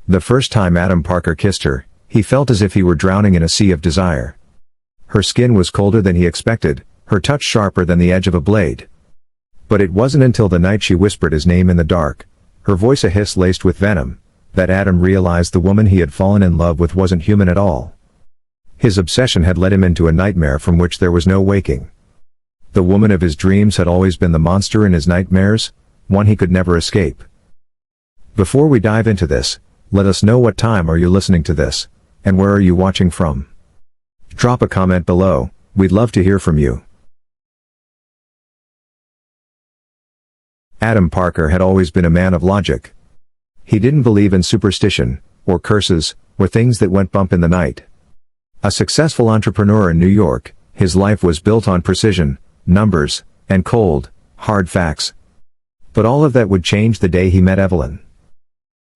The first time Adam Parker kissed her, he felt as if he were drowning in a sea of desire. Her skin was colder than he expected, her touch sharper than the edge of a blade. But it wasn't until the night she whispered his name in the dark, her voice a hiss laced with venom, that Adam realized the woman he had fallen in love with wasn't human at all. His obsession had led him into a nightmare from which there was no waking. The woman of his dreams had always been the monster in his nightmares, one he could never escape. Before we dive into this, let us know what time are you listening to this, and where are you watching from? Drop a comment below, we'd love to hear from you. Adam Parker had always been a man of logic. He didn't believe in superstition, or curses, or things that went bump in the night. A successful entrepreneur in New York, his life was built on precision, numbers, and cold, hard facts. But all of that would change the day he met Evelyn.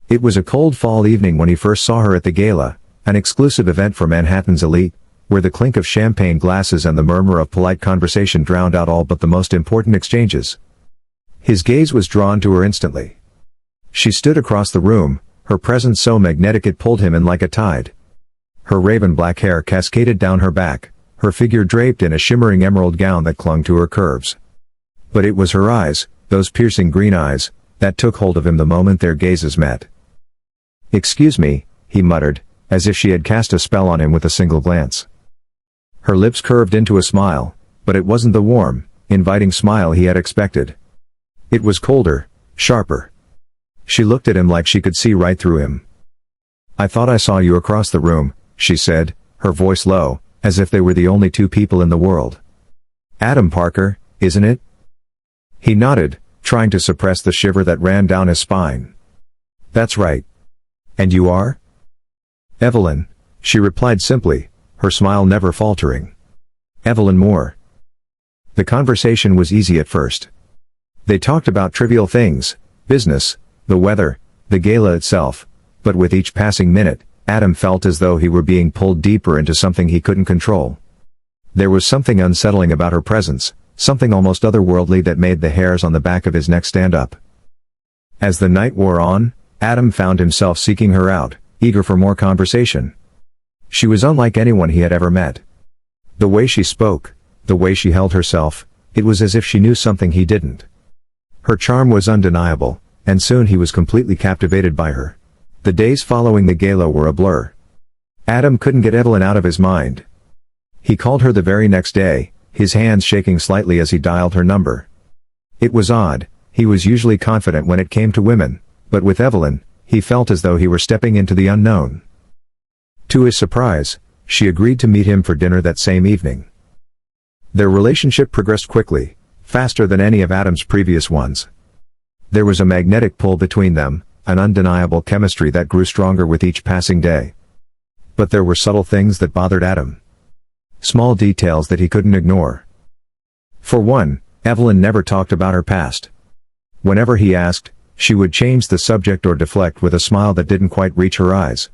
It was a cold fall evening when he first saw her at the gala, an exclusive event for Manhattan's elite, where the clink of champagne glasses and the murmur of polite conversation drowned out all but the most important exchanges. His gaze was drawn to her instantly. She stood across the room, her presence so magnetic it pulled him in like a tide. Her raven black hair cascaded down her back, her figure draped in a shimmering emerald gown that clung to her curves. But it was her eyes, those piercing green eyes, that took hold of him the moment their gazes met. "Excuse me," he muttered, as if she had cast a spell on him with a single glance. Her lips curved into a smile, but it wasn't the warm, inviting smile he had expected. It was colder, sharper. She looked at him like she could see right through him. "I thought I saw you across the room," she said, her voice low, as if they were the only two people in the world. "Adam Parker, isn't it?" He nodded, trying to suppress the shiver that ran down his spine. "That's right. And you are?" "Evelyn," she replied simply, her smile never faltering. "Evelyn Moore." The conversation was easy at first. They talked about trivial things, business, the weather, the gala itself, but with each passing minute, Adam felt as though he were being pulled deeper into something he couldn't control. There was something unsettling about her presence, something almost otherworldly that made the hairs on the back of his neck stand up. As the night wore on, Adam found himself seeking her out, eager for more conversation. She was unlike anyone he had ever met. The way she spoke, the way she held herself, it was as if she knew something he didn't. Her charm was undeniable, and soon he was completely captivated by her. The days following the gala were a blur. Adam couldn't get Evelyn out of his mind. He called her the very next day, his hands shaking slightly as he dialed her number. It was odd, he was usually confident when it came to women, but with Evelyn, he felt as though he were stepping into the unknown. To his surprise, she agreed to meet him for dinner that same evening. Their relationship progressed quickly, faster than any of Adam's previous ones. There was a magnetic pull between them, an undeniable chemistry that grew stronger with each passing day. But there were subtle things that bothered Adam. Small details that he couldn't ignore. For one, Evelyn never talked about her past. Whenever he asked, she would change the subject or deflect with a smile that didn't quite reach her eyes.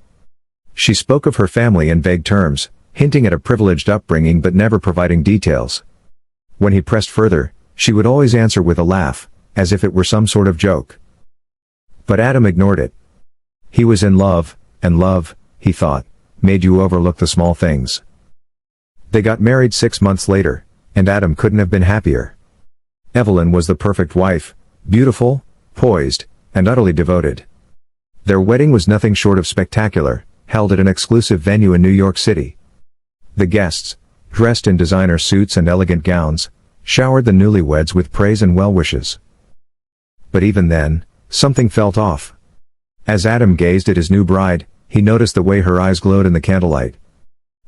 She spoke of her family in vague terms, hinting at a privileged upbringing but never providing details. When he pressed further, she would always answer with a laugh, as if it were some sort of joke. But Adam ignored it. He was in love, and love, he thought, made you overlook the small things. They got married 6 months later, and Adam couldn't have been happier. Evelyn was the perfect wife, beautiful, poised, and utterly devoted. Their wedding was nothing short of spectacular, held at an exclusive venue in New York City. The guests, dressed in designer suits and elegant gowns, showered the newlyweds with praise and well wishes. But even then, something felt off. As Adam gazed at his new bride, he noticed the way her eyes glowed in the candlelight.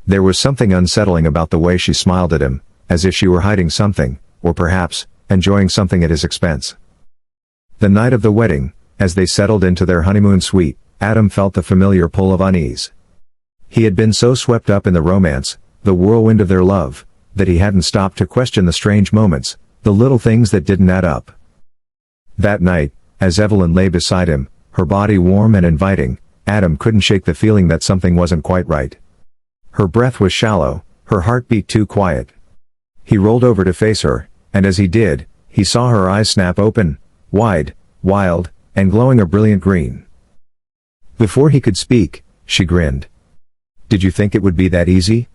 There was something unsettling about the way she smiled at him, as if she were hiding something, or perhaps, enjoying something at his expense. The night of the wedding, as they settled into their honeymoon suite, Adam felt the familiar pull of unease. He had been so swept up in the romance, the whirlwind of their love, that he hadn't stopped to question the strange moments, the little things that didn't add up. That night, as Evelyn lay beside him, her body warm and inviting, Adam couldn't shake the feeling that something wasn't quite right. Her breath was shallow, her heartbeat too quiet. He rolled over to face her, and as he did, he saw her eyes snap open, wide, wild, and glowing a brilliant green. Before he could speak, she grinned. "Did you think it would be that easy?"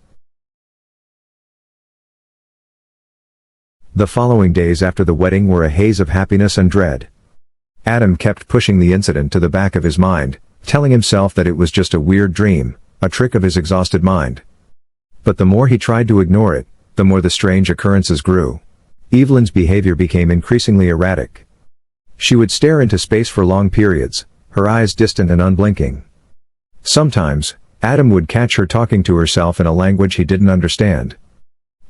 The following days after the wedding were a haze of happiness and dread. Adam kept pushing the incident to the back of his mind, telling himself that it was just a weird dream, a trick of his exhausted mind. But the more he tried to ignore it, the more the strange occurrences grew. Evelyn's behavior became increasingly erratic. She would stare into space for long periods, her eyes distant and unblinking. Sometimes, Adam would catch her talking to herself in a language he didn't understand.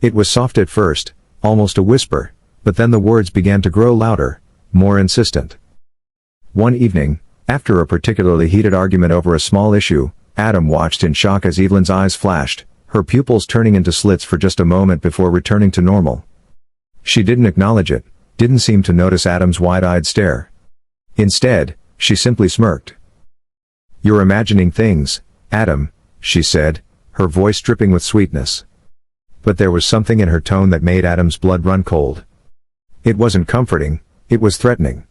It was soft at first, almost a whisper, but then the words began to grow louder, more insistent. One evening, after a particularly heated argument over a small issue, Adam watched in shock as Evelyn's eyes flashed, her pupils turning into slits for just a moment before returning to normal. She didn't acknowledge it, didn't seem to notice Adam's wide-eyed stare. Instead, she simply smirked. "You're imagining things, Adam," she said, her voice dripping with sweetness. But there was something in her tone that made Adam's blood run cold. It wasn't comforting, it was threatening.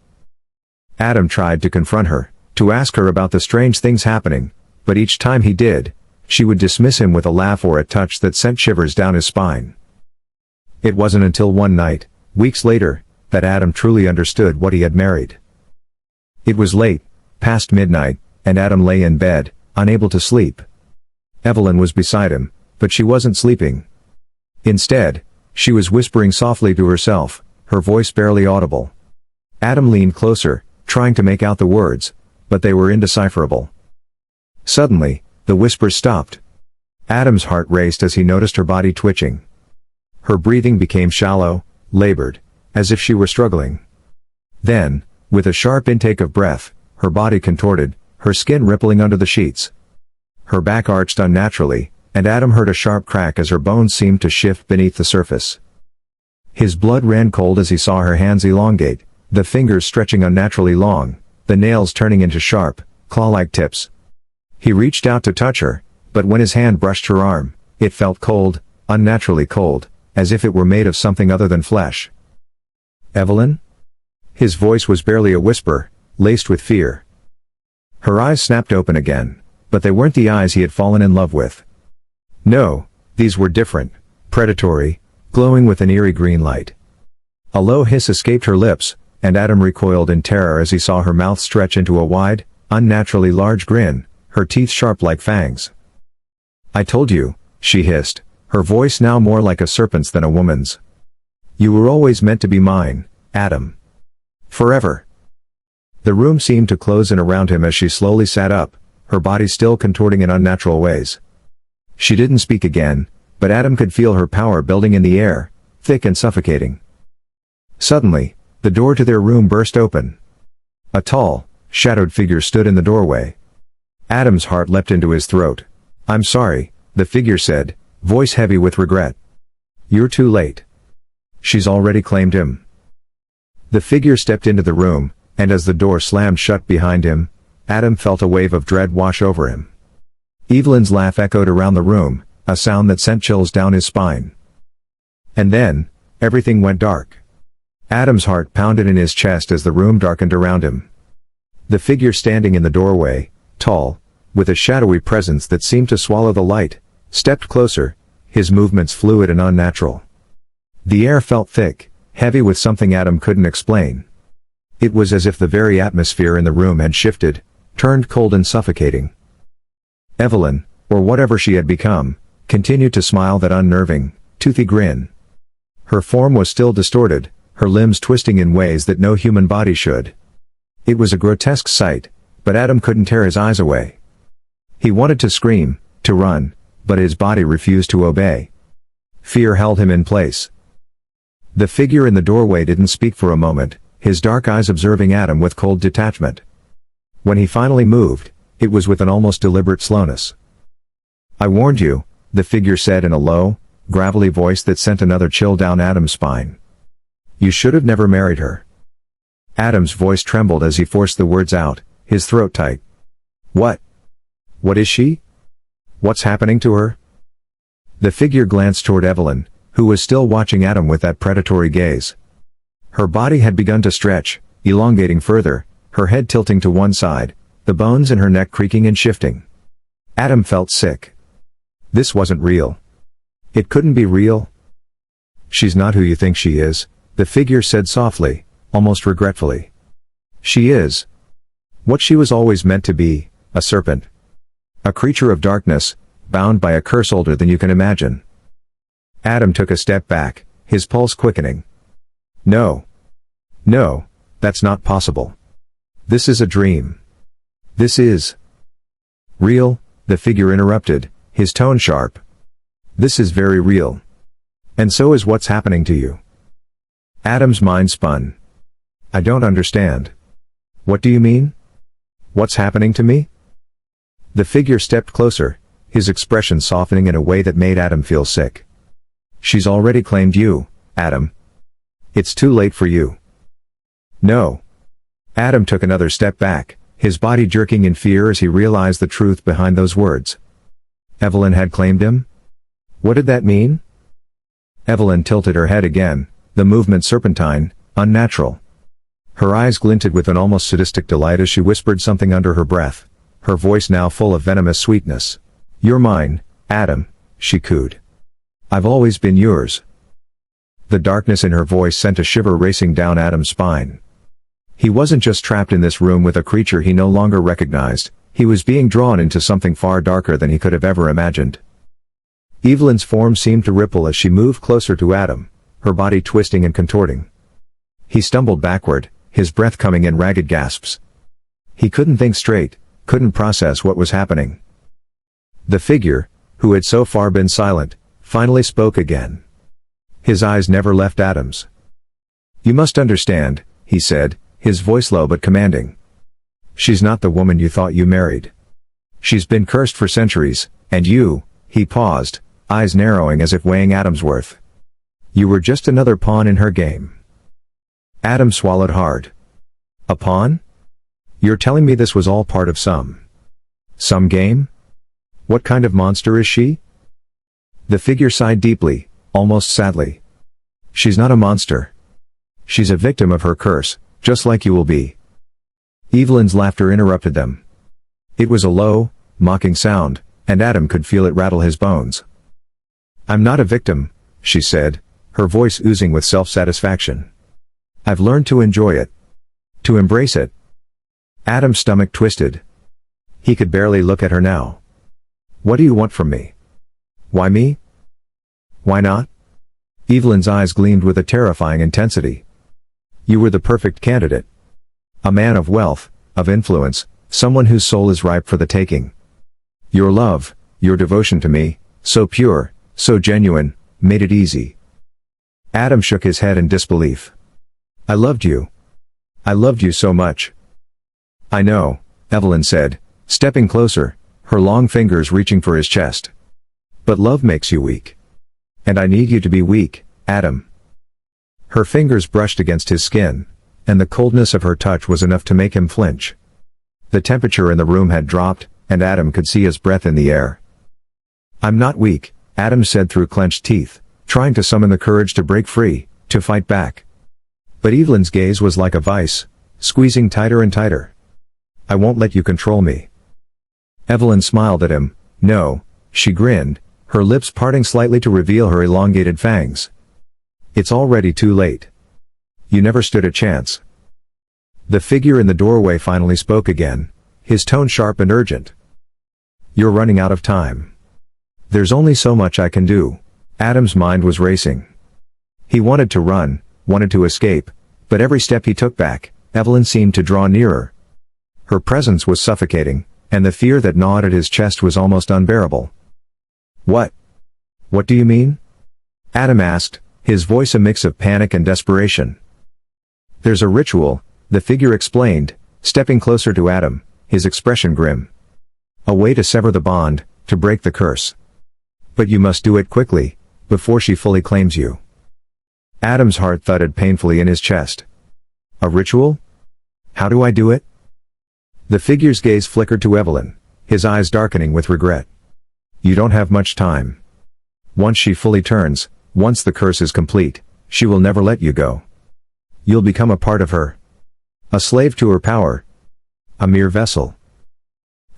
Adam tried to confront her, to ask her about the strange things happening, but each time he did, she would dismiss him with a laugh or a touch that sent shivers down his spine. It wasn't until one night, weeks later, that Adam truly understood what he had married. It was late, past midnight, and Adam lay in bed, unable to sleep. Evelyn was beside him, but she wasn't sleeping. Instead, she was whispering softly to herself, her voice barely audible. Adam leaned closer, trying to make out the words, but they were indecipherable. Suddenly, the whispers stopped. Adam's heart raced as he noticed her body twitching. Her breathing became shallow, labored, as if she were struggling. Then, with a sharp intake of breath, her body contorted, her skin rippling under the sheets. Her back arched unnaturally, and Adam heard a sharp crack as her bones seemed to shift beneath the surface. His blood ran cold as he saw her hands elongate, the fingers stretching unnaturally long, the nails turning into sharp, claw-like tips. He reached out to touch her, but when his hand brushed her arm, it felt cold, unnaturally cold, as if it were made of something other than flesh. "Evelyn?" His voice was barely a whisper, laced with fear. Her eyes snapped open again, but they weren't the eyes he had fallen in love with. No, these were different, predatory, glowing with an eerie green light. A low hiss escaped her lips, and Adam recoiled in terror as he saw her mouth stretch into a wide, unnaturally large grin, her teeth sharp like fangs. "I told you," she hissed, her voice now more like a serpent's than a woman's. "You were always meant to be mine, Adam. Forever." The room seemed to close in around him as she slowly sat up, her body still contorting in unnatural ways. She didn't speak again, but Adam could feel her power building in the air, thick and suffocating. Suddenly, the door to their room burst open. A tall, shadowed figure stood in the doorway. Adam's heart leapt into his throat. "I'm sorry," the figure said, voice heavy with regret. "You're too late. She's already claimed him." The figure stepped into the room, and as the door slammed shut behind him, Adam felt a wave of dread wash over him. Evelyn's laugh echoed around the room, a sound that sent chills down his spine. And then, everything went dark. Adam's heart pounded in his chest as the room darkened around him. The figure standing in the doorway, tall, with a shadowy presence that seemed to swallow the light, stepped closer, his movements fluid and unnatural. The air felt thick, heavy with something Adam couldn't explain. It was as if the very atmosphere in the room had shifted, turned cold and suffocating. Evelyn, or whatever she had become, continued to smile that unnerving, toothy grin. Her form was still distorted, her limbs twisting in ways that no human body should. It was a grotesque sight, but Adam couldn't tear his eyes away. He wanted to scream, to run, but his body refused to obey. Fear held him in place. The figure in the doorway didn't speak for a moment, his dark eyes observing Adam with cold detachment. When he finally moved, it was with an almost deliberate slowness. "I warned you," the figure said in a low, gravelly voice that sent another chill down Adam's spine. "You should have never married her." Adam's voice trembled as he forced the words out, his throat tight. "What? What is she? What's happening to her?" The figure glanced toward Evelyn, who was still watching Adam with that predatory gaze. Her body had begun to stretch, elongating further, her head tilting to one side, the bones in her neck creaking and shifting. Adam felt sick. This wasn't real. It couldn't be real. She's not who you think she is, the figure said softly, almost regretfully. She is what she was always meant to be, a serpent. A creature of darkness, bound by a curse older than you can imagine. Adam took a step back, his pulse quickening. No. No, that's not possible. This is a dream. This is real, the figure interrupted, his tone sharp. This is very real. And so is what's happening to you. Adam's mind spun. I don't understand. What do you mean? What's happening to me? The figure stepped closer, his expression softening in a way that made Adam feel sick. She's already claimed you, Adam. It's too late for you. No. Adam took another step back, his body jerking in fear as he realized the truth behind those words. Evelyn had claimed him? What did that mean? Evelyn tilted her head again, the movement serpentine, unnatural. Her eyes glinted with an almost sadistic delight as she whispered something under her breath, her voice now full of venomous sweetness. You're mine, Adam, she cooed. I've always been yours. The darkness in her voice sent a shiver racing down Adam's spine. He wasn't just trapped in this room with a creature he no longer recognized, he was being drawn into something far darker than he could have ever imagined. Evelyn's form seemed to ripple as she moved closer to Adam, her body twisting and contorting. He stumbled backward, his breath coming in ragged gasps. He couldn't think straight, couldn't process what was happening. The figure, who had so far been silent, finally spoke again. His eyes never left Adam's. You must understand, he said, his voice low but commanding. She's not the woman you thought you married. She's been cursed for centuries, and you, he paused, eyes narrowing as if weighing Adam's worth. You were just another pawn in her game. Adam swallowed hard. A pawn? You're telling me this was all part of some game? What kind of monster is she? The figure sighed deeply, almost sadly. She's not a monster. She's a victim of her curse, just like you will be. Evelyn's laughter interrupted them. It was a low, mocking sound, and Adam could feel it rattle his bones. I'm not a victim, she said, her voice oozing with self-satisfaction. I've learned to enjoy it. To embrace it. Adam's stomach twisted. He could barely look at her now. What do you want from me? Why me? Why not? Evelyn's eyes gleamed with a terrifying intensity. You were the perfect candidate. A man of wealth, of influence, someone whose soul is ripe for the taking. Your love, your devotion to me, so pure, so genuine, made it easy. Adam shook his head in disbelief. I loved you. I loved you so much. I know, Evelyn said, stepping closer, her long fingers reaching for his chest. But love makes you weak. And I need you to be weak, Adam. Her fingers brushed against his skin, and the coldness of her touch was enough to make him flinch. The temperature in the room had dropped, and Adam could see his breath in the air. I'm not weak, Adam said through clenched teeth, trying to summon the courage to break free, to fight back. But Evelyn's gaze was like a vice, squeezing tighter and tighter. I won't let you control me. Evelyn smiled at him. No, she grinned, her lips parting slightly to reveal her elongated fangs. It's already too late. You never stood a chance. The figure in the doorway finally spoke again, his tone sharp and urgent. You're running out of time. There's only so much I can do. Adam's mind was racing. He wanted to run, wanted to escape, but every step he took back, Evelyn seemed to draw nearer. Her presence was suffocating, and the fear that gnawed at his chest was almost unbearable. What? What do you mean? Adam asked, his voice a mix of panic and desperation. There's a ritual, the figure explained, stepping closer to Adam, his expression grim. A way to sever the bond, to break the curse. But you must do it quickly, before she fully claims you. Adam's heart thudded painfully in his chest. A ritual? How do I do it? The figure's gaze flickered to Evelyn, his eyes darkening with regret. You don't have much time. Once she fully turns, once the curse is complete, she will never let you go. You'll become a part of her. A slave to her power. A mere vessel.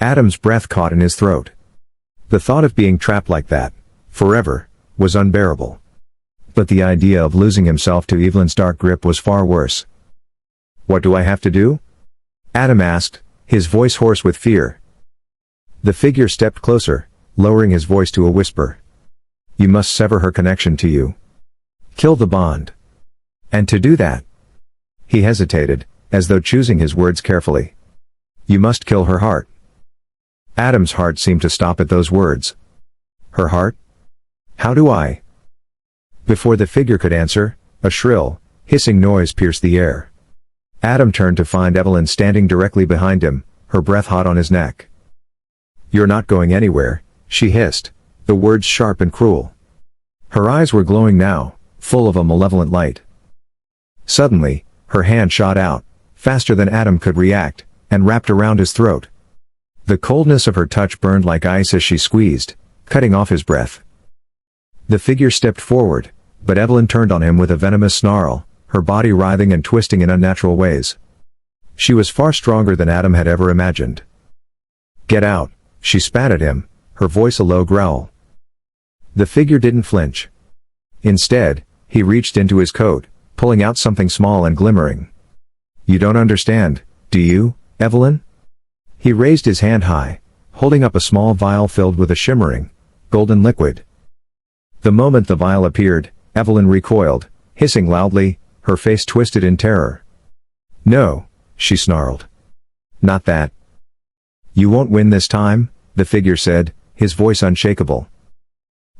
Adam's breath caught in his throat. The thought of being trapped like that, forever, was unbearable. But the idea of losing himself to Evelyn's dark grip was far worse. "What do I have to do?" Adam asked, his voice hoarse with fear. The figure stepped closer, lowering his voice to a whisper. "You must sever her connection to you. Kill the bond. And to do that..." He hesitated, as though choosing his words carefully. "You must kill her heart." Adam's heart seemed to stop at those words. "Her heart? How do I?" Before the figure could answer, a shrill, hissing noise pierced the air. Adam turned to find Evelyn standing directly behind him, her breath hot on his neck. "You're not going anywhere," she hissed, the words sharp and cruel. Her eyes were glowing now, full of a malevolent light. Suddenly, her hand shot out, faster than Adam could react, and wrapped around his throat. The coldness of her touch burned like ice as she squeezed, cutting off his breath. The figure stepped forward, but Evelyn turned on him with a venomous snarl, her body writhing and twisting in unnatural ways. She was far stronger than Adam had ever imagined. "Get out," she spat at him, her voice a low growl. The figure didn't flinch. Instead, he reached into his coat, pulling out something small and glimmering. "You don't understand, do you, Evelyn?" He raised his hand high, holding up a small vial filled with a shimmering, golden liquid. The moment the vial appeared, Evelyn recoiled, hissing loudly, her face twisted in terror. "No," she snarled. "Not that." "You won't win this time," the figure said, his voice unshakable.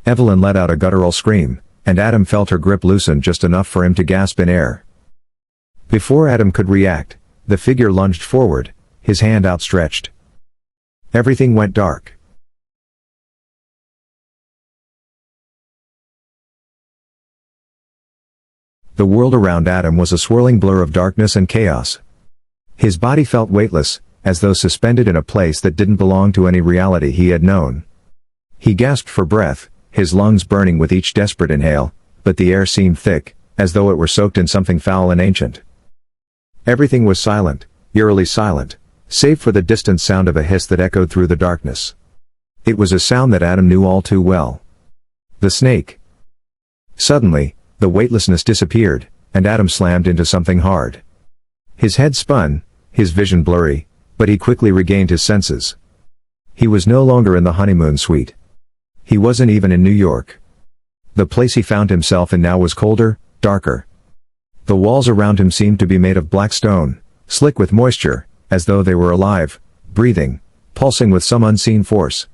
Evelyn let out a guttural scream, and Adam felt her grip loosen just enough for him to gasp in air. Before Adam could react, the figure lunged forward, his hand outstretched. Everything went dark. The world around Adam was a swirling blur of darkness and chaos. His body felt weightless, as though suspended in a place that didn't belong to any reality he had known. He gasped for breath, his lungs burning with each desperate inhale, but the air seemed thick, as though it were soaked in something foul and ancient. Everything was silent, eerily silent, save for the distant sound of a hiss that echoed through the darkness. It was a sound that Adam knew all too well. The snake. Suddenly, the weightlessness disappeared, and Adam slammed into something hard. His head spun, his vision blurry, but he quickly regained his senses. He was no longer in the honeymoon suite. He wasn't even in New York. The place he found himself in now was colder, darker. The walls around him seemed to be made of black stone, slick with moisture, as though they were alive, breathing, pulsing with some unseen force.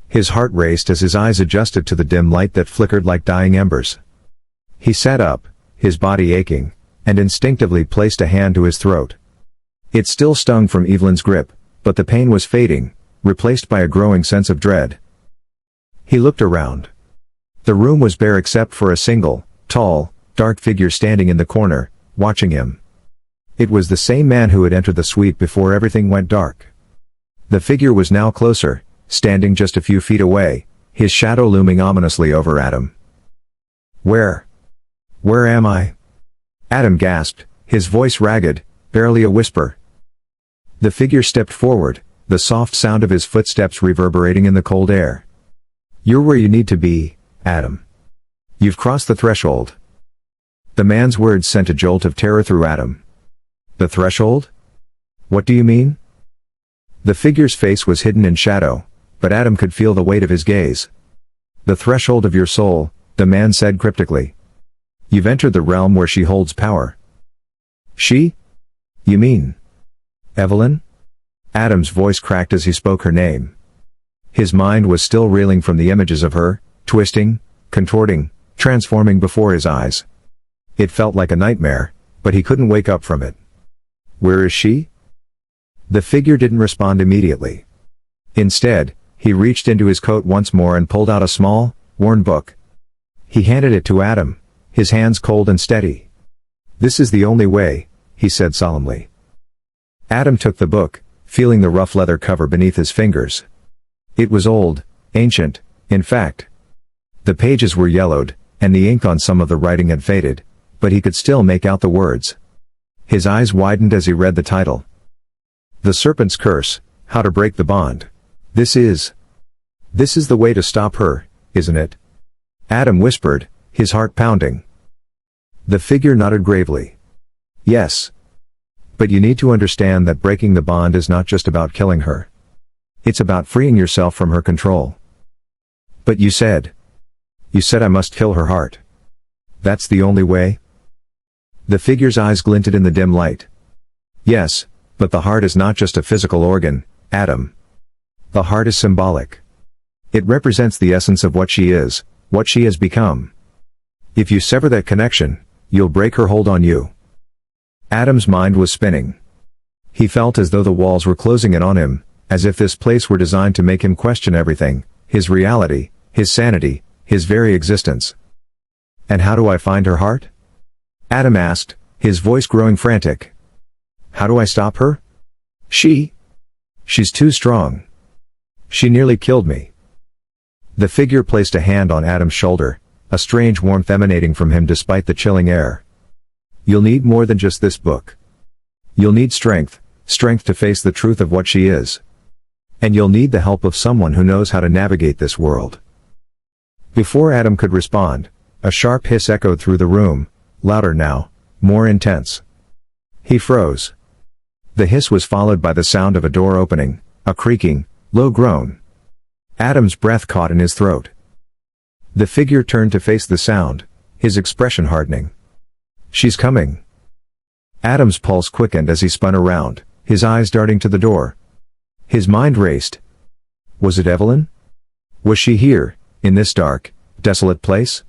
His heart raced as his eyes adjusted to the dim light that flickered like dying embers. He sat up, his body aching, and instinctively placed a hand to his throat. It still stung from Evelyn's grip, but the pain was fading, replaced by a growing sense of dread. He looked around. The room was bare except for a single, tall, dark figure standing in the corner, watching him. It was the same man who had entered the suite before everything went dark. The figure was now closer, standing just a few feet away, his shadow looming ominously over Adam. Where am I?" Adam gasped, his voice ragged, barely a whisper. The figure stepped forward, the soft sound of his footsteps reverberating in the cold air. "You're where you need to be, Adam. You've crossed the threshold." The man's words sent a jolt of terror through Adam. "The threshold? What do you mean?" The figure's face was hidden in shadow, but Adam could feel the weight of his gaze. "The threshold of your soul," the man said cryptically. "You've entered the realm where she holds power." "She? You mean Evelyn?" Adam's voice cracked as he spoke her name. His mind was still reeling from the images of her, twisting, contorting, transforming before his eyes. It felt like a nightmare, but he couldn't wake up from it. "Where is she?" The figure didn't respond immediately. Instead, he reached into his coat once more and pulled out a small, worn book. He handed it to Adam, his hands cold and steady. "This is the only way," he said solemnly. Adam took the book, feeling the rough leather cover beneath his fingers. It was old, ancient, in fact. The pages were yellowed, and the ink on some of the writing had faded, but he could still make out the words. His eyes widened as he read the title. "The Serpent's Curse, How to break the bond. This is the way to stop her, isn't it? Adam whispered, his heart pounding. The figure nodded gravely. Yes. But you need to understand that breaking the bond is not just about killing her. It's about freeing yourself from her control. But you said I must kill her heart. That's the only way? The figure's eyes glinted in the dim light. Yes, but the heart is not just a physical organ, Adam. The heart is symbolic. It represents the essence of what she is, what she has become. If you sever that connection, you'll break her hold on you. Adam's mind was spinning. He felt as though the walls were closing in on him, as if this place were designed to make him question everything, his reality, his sanity, his very existence. And how do I find her heart? Adam asked, his voice growing frantic. How do I stop her? She's too strong. She nearly killed me. The figure placed a hand on Adam's shoulder, a strange warmth emanating from him despite the chilling air. You'll need more than just this book. You'll need strength to face the truth of what she is. And you'll need the help of someone who knows how to navigate this world. Before Adam could respond, a sharp hiss echoed through the room, louder now, more intense. He froze. The hiss was followed by the sound of a door opening, a creaking, low groan. Adam's breath caught in his throat. The figure turned to face the sound, his expression hardening. She's coming. Adam's pulse quickened as he spun around, his eyes darting to the door. His mind raced. Was it Evelyn? Was she here, in this dark, desolate place?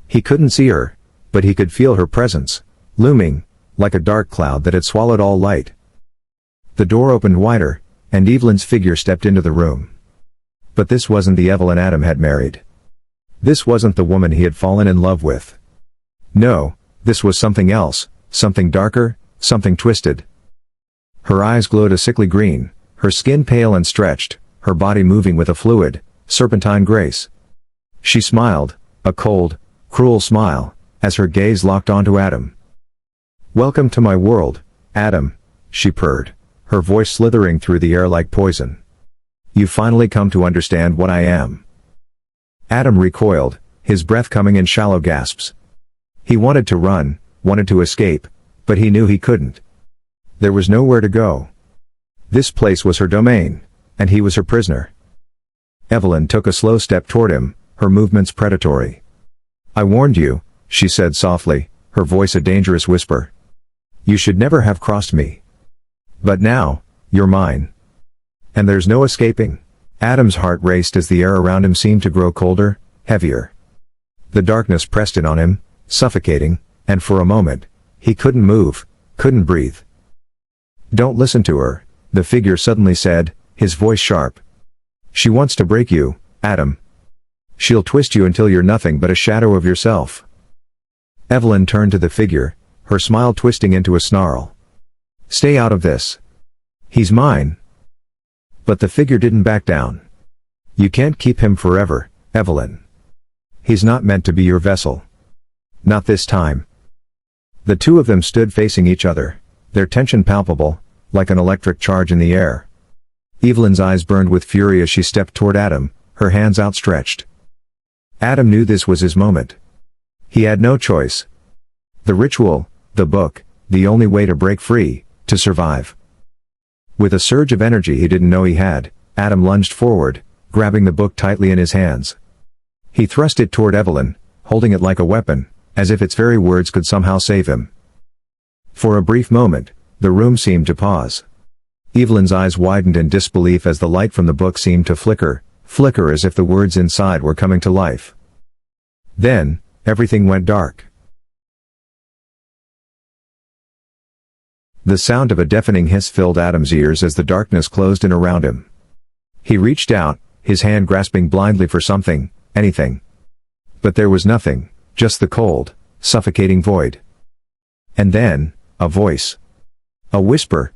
He couldn't see her, but he could feel her presence, looming, like a dark cloud that had swallowed all light. The door opened wider, and Evelyn's figure stepped into the room. But this wasn't the Evelyn Adam had married. This wasn't the woman he had fallen in love with. No, this was something else, something darker, something twisted. Her eyes glowed a sickly green, her skin pale and stretched, her body moving with a fluid, serpentine grace. She smiled, a cold, cruel smile, as her gaze locked onto Adam. Welcome to my world, Adam, she purred, her voice slithering through the air like poison. You finally come to understand what I am. Adam recoiled, his breath coming in shallow gasps. He wanted to run, wanted to escape, but he knew he couldn't. There was nowhere to go. This place was her domain, and he was her prisoner. Evelyn took a slow step toward him, her movements predatory. I warned you, she said softly, her voice a dangerous whisper. You should never have crossed me. But now, you're mine. And there's no escaping. Adam's heart raced as the air around him seemed to grow colder, heavier. The darkness pressed in on him, suffocating, and for a moment, he couldn't move, couldn't breathe. Don't listen to her, the figure suddenly said, his voice sharp. She wants to break you, Adam. She'll twist you until you're nothing but a shadow of yourself. Evelyn turned to the figure, her smile twisting into a snarl. Stay out of this. He's mine. But the figure didn't back down. You can't keep him forever, Evelyn. He's not meant to be your vessel. Not this time. The two of them stood facing each other, their tension palpable, like an electric charge in the air. Evelyn's eyes burned with fury as she stepped toward Adam, her hands outstretched. Adam knew this was his moment. He had no choice. The ritual, the book, the only way to break free, to survive. With a surge of energy he didn't know he had, Adam lunged forward, grabbing the book tightly in his hands. He thrust it toward Evelyn, holding it like a weapon, as if its very words could somehow save him. For a brief moment, the room seemed to pause. Evelyn's eyes widened in disbelief as the light from the book seemed to flicker as if the words inside were coming to life. Then, everything went dark. The sound of a deafening hiss filled Adam's ears as the darkness closed in around him. He reached out, his hand grasping blindly for something, anything. But there was nothing, just the cold, suffocating void. And then, a voice. A whisper.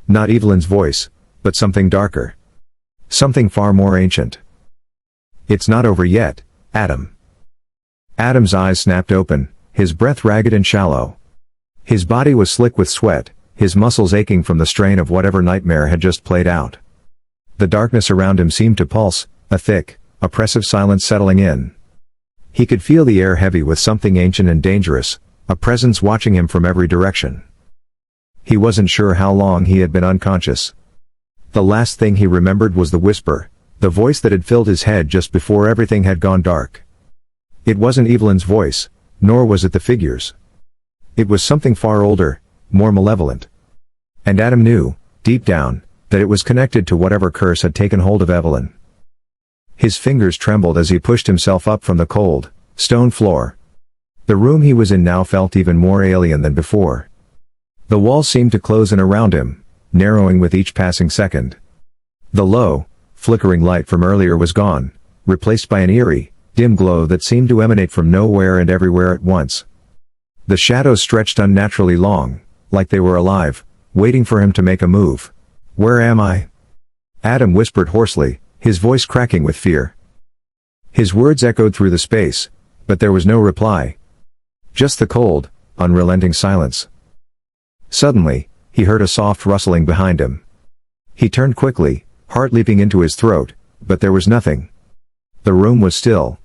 Not Evelyn's voice, but something darker. Something far more ancient. It's not over yet, Adam. Adam's eyes snapped open, his breath ragged and shallow. His body was slick with sweat, his muscles aching from the strain of whatever nightmare had just played out. The darkness around him seemed to pulse, a thick, oppressive silence settling in. He could feel the air heavy with something ancient and dangerous, a presence watching him from every direction. He wasn't sure how long he had been unconscious. The last thing he remembered was the whisper, the voice that had filled his head just before everything had gone dark. It wasn't Evelyn's voice, nor was it the figures. It was something far older, more malevolent. And Adam knew, deep down, that it was connected to whatever curse had taken hold of Evelyn. His fingers trembled as he pushed himself up from the cold, stone floor. The room he was in now felt even more alien than before. The walls seemed to close in around him, narrowing with each passing second. The low, flickering light from earlier was gone, replaced by an eerie, dim glow that seemed to emanate from nowhere and everywhere at once. The shadows stretched unnaturally long, like they were alive, waiting for him to make a move. "Where am I?" Adam whispered hoarsely, his voice cracking with fear. His words echoed through the space, but there was no reply. Just the cold, unrelenting silence. Suddenly, he heard a soft rustling behind him. He turned quickly, heart leaping into his throat, but there was nothing. The room was still.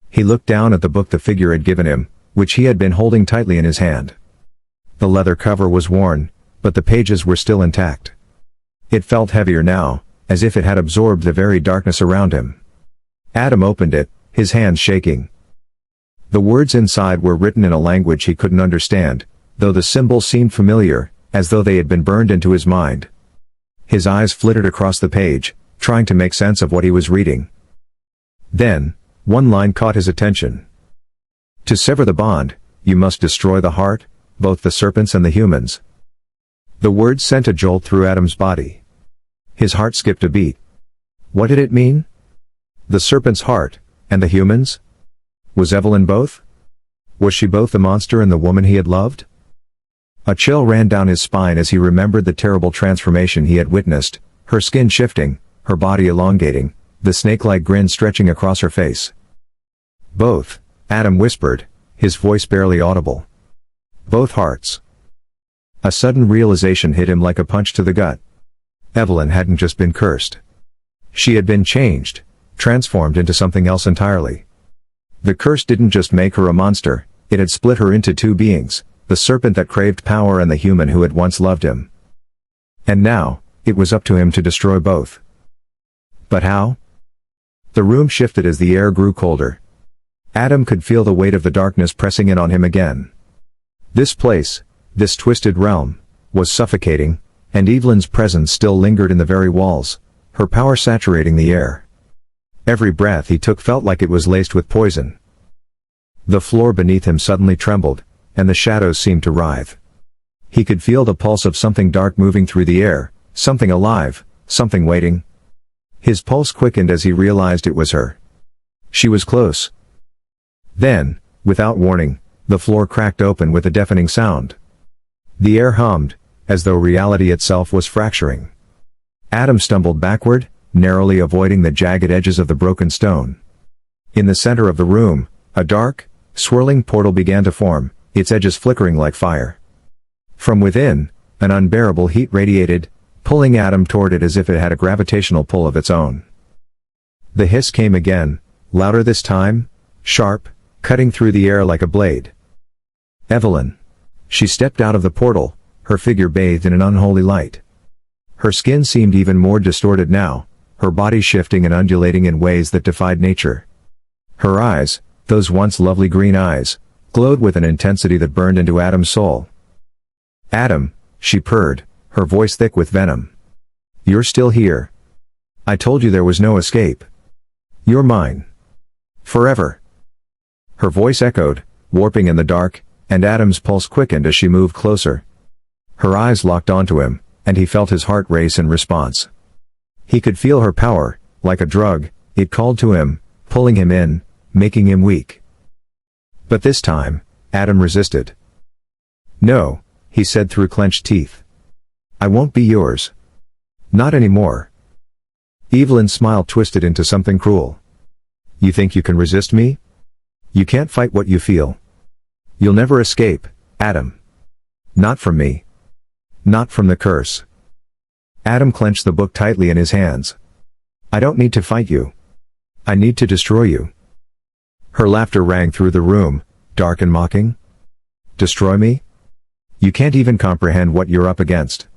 He looked down at the book the figure had given him, which he had been holding tightly in his hand. The leather cover was worn, but the pages were still intact. It felt heavier now, as if it had absorbed the very darkness around him. Adam opened it, his hands shaking. The words inside were written in a language he couldn't understand, though the symbols seemed familiar, as though they had been burned into his mind. His eyes flitted across the page, trying to make sense of what he was reading. Then, one line caught his attention. "To sever the bond, you must destroy the heart, both the serpent's and the human's." The words sent a jolt through Adam's body. His heart skipped a beat. What did it mean? The serpent's heart, and the human's? Was Evelyn both? Was she both the monster and the woman he had loved? A chill ran down his spine as he remembered the terrible transformation he had witnessed, her skin shifting, her body elongating, the snake-like grin stretching across her face. "Both," Adam whispered, his voice barely audible. "Both hearts." A sudden realization hit him like a punch to the gut. Evelyn hadn't just been cursed. She had been changed, transformed into something else entirely. The curse didn't just make her a monster, it had split her into two beings, the serpent that craved power and the human who had once loved him. And now, it was up to him to destroy both. But how? The room shifted as the air grew colder. Adam could feel the weight of the darkness pressing in on him again. This place, this twisted realm, was suffocating, and Evelyn's presence still lingered in the very walls, her power saturating the air. Every breath he took felt like it was laced with poison. The floor beneath him suddenly trembled, and the shadows seemed to writhe. He could feel the pulse of something dark moving through the air, something alive, something waiting. His pulse quickened as he realized it was her. She was close. Then, without warning, the floor cracked open with a deafening sound. The air hummed, as though reality itself was fracturing. Adam stumbled backward, narrowly avoiding the jagged edges of the broken stone. In the center of the room, a dark, swirling portal began to form, its edges flickering like fire. From within, an unbearable heat radiated, pulling Adam toward it as if it had a gravitational pull of its own. The hiss came again, louder this time, sharp, cutting through the air like a blade. Evelyn. She stepped out of the portal, her figure bathed in an unholy light. Her skin seemed even more distorted now, her body shifting and undulating in ways that defied nature. Her eyes, those once lovely green eyes, glowed with an intensity that burned into Adam's soul. "Adam," she purred, her voice thick with venom. "You're still here. I told you there was no escape. You're mine. Forever." Her voice echoed, warping in the dark, and Adam's pulse quickened as she moved closer. Her eyes locked onto him, and he felt his heart race in response. He could feel her power, like a drug, it called to him, pulling him in, making him weak. But this time, Adam resisted. "No," he said through clenched teeth. "I won't be yours. Not anymore." Evelyn's smile twisted into something cruel. "You think you can resist me? You can't fight what you feel. You'll never escape, Adam. Not from me." not from the curse. Adam clenched the book tightly in his hands. I don't need to fight you. I need to destroy you. Her laughter rang through the room, dark and mocking. Destroy me? You can't even comprehend what you're up against.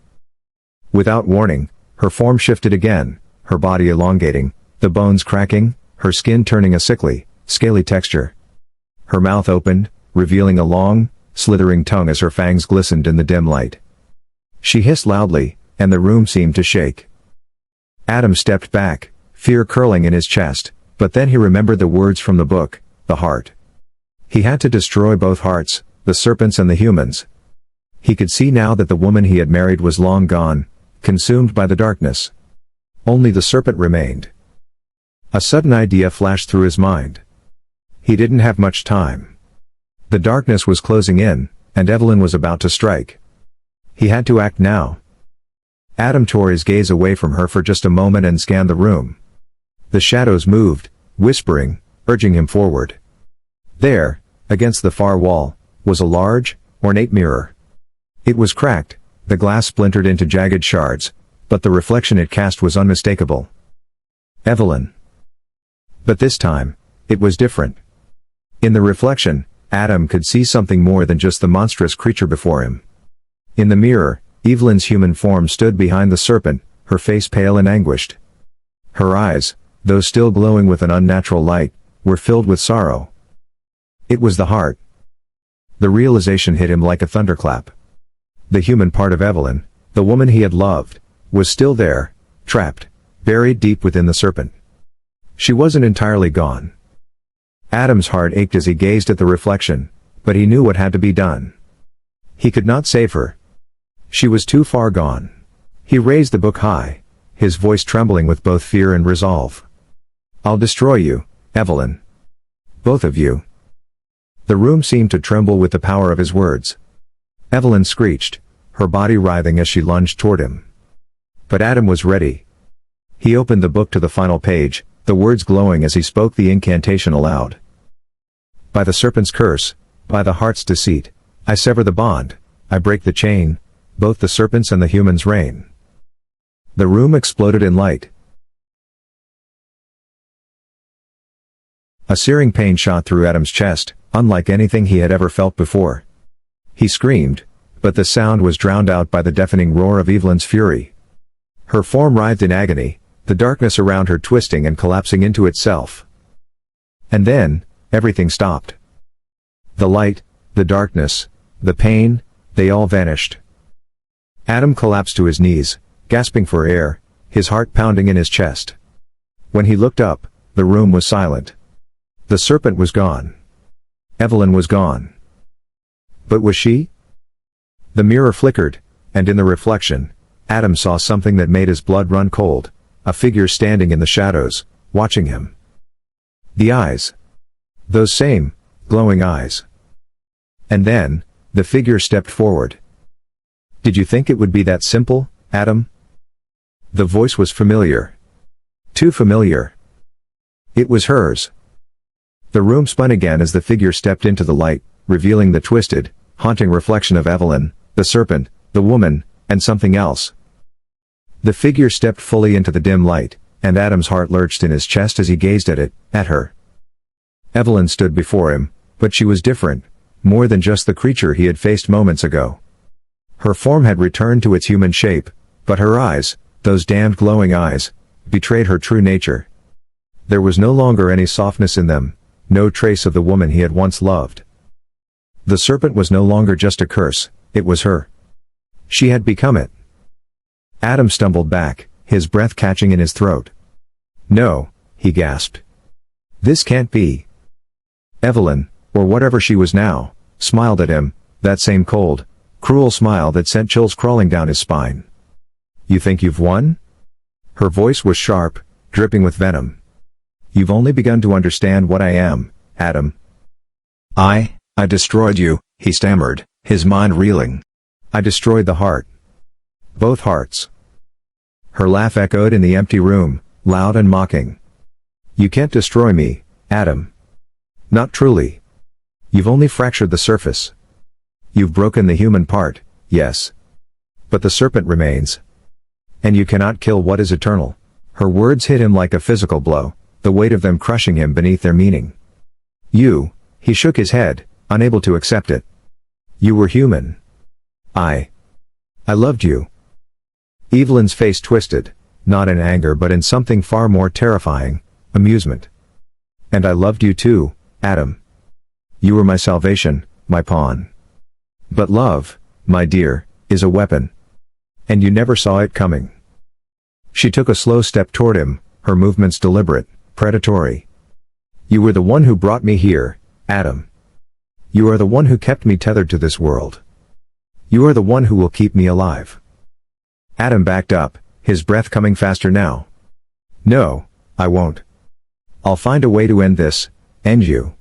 Without warning, her form shifted again, her body elongating, the bones cracking, her skin turning a sickly, scaly texture. Her mouth opened, revealing a long, slithering tongue as her fangs glistened in the dim light. She hissed loudly, and the room seemed to shake. Adam stepped back, fear curling in his chest, but then he remembered the words from the book, the heart. He had to destroy both hearts, the serpent's and the human's. He could see now that the woman he had married was long gone, consumed by the darkness. Only the serpent remained. A sudden idea flashed through his mind. He didn't have much time. The darkness was closing in, and Evelyn was about to strike. He had to act now. Adam tore his gaze away from her for just a moment and scanned the room. The shadows moved, whispering, urging him forward. There, against the far wall, was a large, ornate mirror. It was cracked, the glass splintered into jagged shards, but the reflection it cast was unmistakable. Evelyn. But this time, it was different. In the reflection, Adam could see something more than just the monstrous creature before him. In the mirror, Evelyn's human form stood behind the serpent, her face pale and anguished. Her eyes, though still glowing with an unnatural light, were filled with sorrow. It was the heart. The realization hit him like a thunderclap. The human part of Evelyn, the woman he had loved, was still there, trapped, buried deep within the serpent. She wasn't entirely gone. Adam's heart ached as he gazed at the reflection, but he knew what had to be done. He could not save her. She was too far gone. He raised the book high, his voice trembling with both fear and resolve. I'll destroy you, Evelyn. Both of you. The room seemed to tremble with the power of his words. Evelyn screeched, her body writhing as she lunged toward him. But Adam was ready. He opened the book to the final page, the words glowing as he spoke the incantation aloud. By the serpent's curse, by the heart's deceit, I sever the bond, I break the chain, both the serpent's and the human's reign. The room exploded in light. A searing pain shot through Adam's chest, unlike anything he had ever felt before. He screamed, but the sound was drowned out by the deafening roar of Evelyn's fury. Her form writhed in agony, the darkness around her twisting and collapsing into itself. And then, everything stopped. The light, the darkness, the pain, they all vanished. Adam collapsed to his knees, gasping for air, his heart pounding in his chest. When he looked up, the room was silent. The serpent was gone. Evelyn was gone. But was she? The mirror flickered, and in the reflection, Adam saw something that made his blood run cold, a figure standing in the shadows, watching him. The eyes. Those same, glowing eyes. And then, the figure stepped forward. Did you think it would be that simple, Adam? The voice was familiar. Too familiar. It was hers. The room spun again as the figure stepped into the light, revealing the twisted, haunting reflection of Evelyn, the serpent, the woman, and something else. The figure stepped fully into the dim light, and Adam's heart lurched in his chest as he gazed at it, at her. Evelyn stood before him, but she was different, more than just the creature he had faced moments ago. Her form had returned to its human shape, but her eyes, those damned glowing eyes, betrayed her true nature. There was no longer any softness in them, no trace of the woman he had once loved. The serpent was no longer just a curse, it was her. She had become it. Adam stumbled back, his breath catching in his throat. No, he gasped. This can't be. Evelyn, or whatever she was now, smiled at him, that same cold, cruel smile that sent chills crawling down his spine. You think you've won? Her voice was sharp, dripping with venom. You've only begun to understand what I am, Adam. I destroyed you, he stammered, his mind reeling. I destroyed the heart. Both hearts. Her laugh echoed in the empty room, loud and mocking. You can't destroy me, Adam. Not truly. You've only fractured the surface. You've broken the human part, yes. But the serpent remains. And you cannot kill what is eternal. Her words hit him like a physical blow, the weight of them crushing him beneath their meaning. He shook his head, unable to accept it. You were human. I loved you. Evelyn's face twisted, not in anger but in something far more terrifying, amusement. And I loved you too, Adam. You were my salvation, my pawn. But love, my dear, is a weapon. And you never saw it coming. She took a slow step toward him, her movements deliberate, predatory. You were the one who brought me here, Adam. You are the one who kept me tethered to this world. You are the one who will keep me alive. Adam backed up, his breath coming faster now. No, I won't. I'll find a way to end this, end you.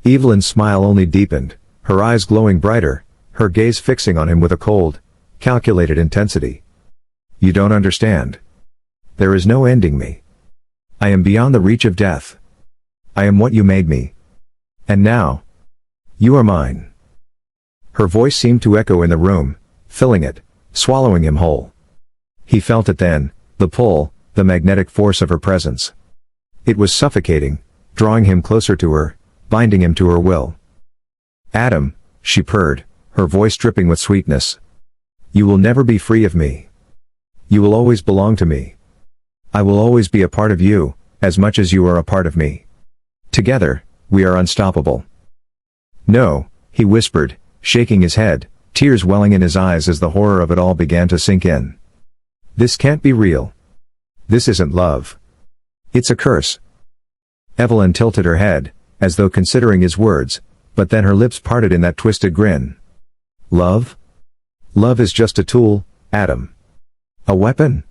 Evelyn's smile only deepened, her eyes glowing brighter, her gaze fixing on him with a cold, calculated intensity. You don't understand. There is no ending me. I am beyond the reach of death. I am what you made me. And now, you are mine. Her voice seemed to echo in the room, filling it, swallowing him whole. He felt it then, the pull, the magnetic force of her presence. It was suffocating, drawing him closer to her, binding him to her will. Adam, she purred, her voice dripping with sweetness. You will never be free of me. You will always belong to me. I will always be a part of you, as much as you are a part of me. Together, we are unstoppable. No, he whispered, shaking his head, tears welling in his eyes as the horror of it all began to sink in. This can't be real. This isn't love. It's a curse. Evelyn tilted her head, as though considering his words, but then her lips parted in that twisted grin. Love? Love is just a tool, Adam. A weapon?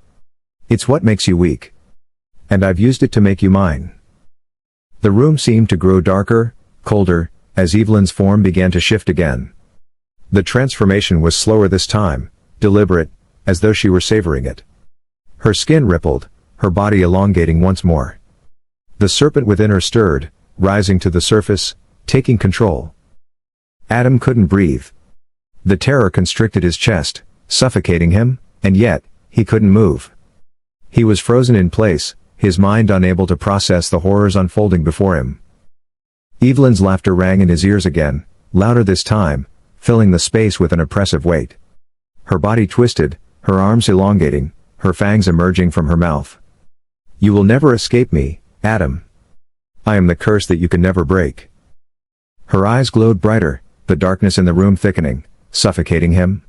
It's what makes you weak. And I've used it to make you mine. The room seemed to grow darker, colder, as Evelyn's form began to shift again. The transformation was slower this time, deliberate, as though she were savoring it. Her skin rippled, her body elongating once more. The serpent within her stirred, rising to the surface, taking control. Adam couldn't breathe. The terror constricted his chest, suffocating him, and yet, he couldn't move. He was frozen in place, his mind unable to process the horrors unfolding before him. Evelyn's laughter rang in his ears again, louder this time, filling the space with an oppressive weight. Her body twisted, her arms elongating, her fangs emerging from her mouth. You will never escape me, Adam. I am the curse that you can never break. Her eyes glowed brighter, the darkness in the room thickening, suffocating him.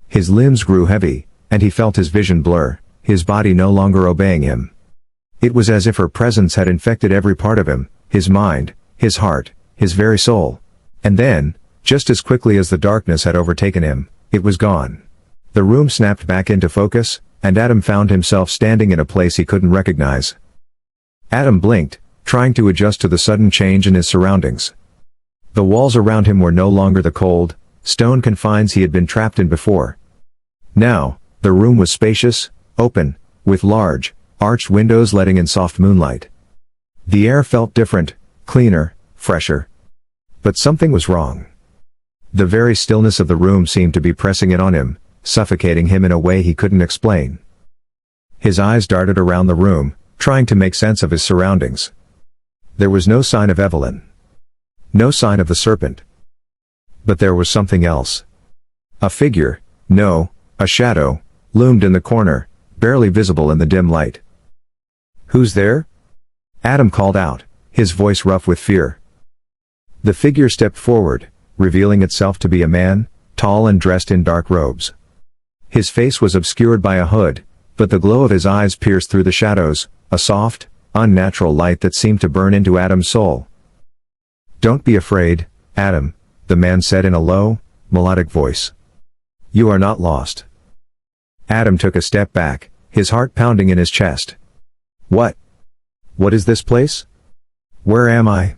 His limbs grew heavy, and he felt his vision blur, his body no longer obeying him. It was as if her presence had infected every part of him, his mind, his heart, his very soul. And then, just as quickly as the darkness had overtaken him, it was gone. The room snapped back into focus, and Adam found himself standing in a place he couldn't recognize. Adam blinked, trying to adjust to the sudden change in his surroundings. The walls around him were no longer the cold, stone confines he had been trapped in before. Now, the room was spacious, open, with large, arched windows letting in soft moonlight. The air felt different, cleaner, fresher. But something was wrong. The very stillness of the room seemed to be pressing in on him, suffocating him in a way he couldn't explain. His eyes darted around the room, trying to make sense of his surroundings. There was no sign of Evelyn. No sign of the serpent. But there was something else. A figure, no, a shadow, loomed in the corner, barely visible in the dim light. Who's there? Adam called out, his voice rough with fear. The figure stepped forward, revealing itself to be a man, tall and dressed in dark robes. His face was obscured by a hood, but the glow of his eyes pierced through the shadows, a soft, unnatural light that seemed to burn into Adam's soul. Don't be afraid, Adam, the man said in a low, melodic voice. You are not lost. Adam took a step back, his heart pounding in his chest. What? What is this place? Where am I?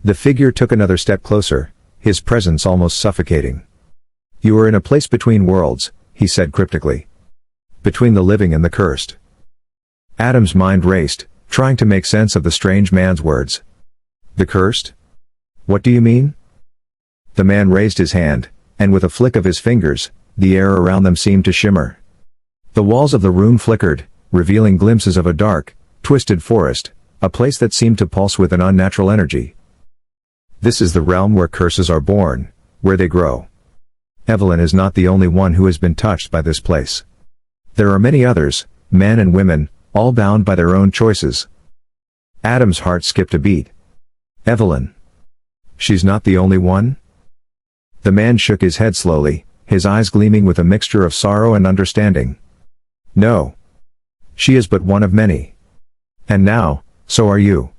The figure took another step closer, his presence almost suffocating. You are in a place between worlds, he said cryptically. Between the living and the cursed. Adam's mind raced, trying to make sense of the strange man's words. The cursed? What do you mean? The man raised his hand, and with a flick of his fingers, the air around them seemed to shimmer. The walls of the room flickered, revealing glimpses of a dark, twisted forest, a place that seemed to pulse with an unnatural energy. This is the realm where curses are born, where they grow. Evelyn is not the only one who has been touched by this place. There are many others, men and women, all bound by their own choices. Adam's heart skipped a beat. Evelyn. She's not the only one? The man shook his head slowly, his eyes gleaming with a mixture of sorrow and understanding. No. She is but one of many. And now, so are you.